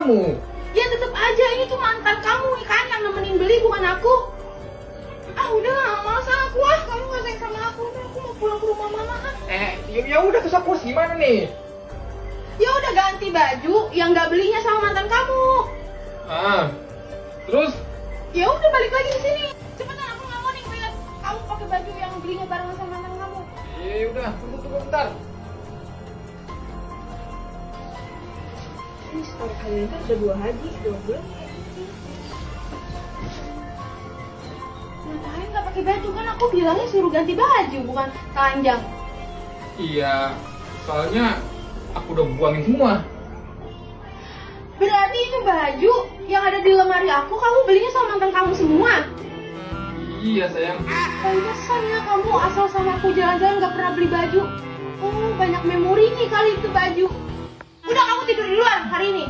kamu. Ya tetap aja ini tuh mantan kamu kan yang nemenin beli, bukan aku. Ah udah, males aku kamu gak sayang sama aku. Aku mau pulang ke rumah mama kan. Ya udah, terus aku harus gimana nih? Ya udah ganti baju yang gak belinya sama mantan kamu. Terus? Ya udah balik lagi ke sini. Cepetan, aku nggak mau nih ngeliat kamu pakai baju yang belinya barengan sama mantan kamu. Ya udah, tunggu bentar. Ini setelah kalian itu udah 2 haji, 2 bulan. Ngapain nggak pakai baju? Kan aku bilangnya suruh ganti baju, bukan telanjang. Iya, soalnya aku udah buangin semua. Berarti itu baju yang ada di lemari aku kamu belinya sama mantan kamu semua? Iya sayang. Pantesan ya kamu asal sama aku jalan-jalan nggak pernah beli baju. Oh, banyak memori nih kali itu baju. Udah, kamu tidur duluan hari ini.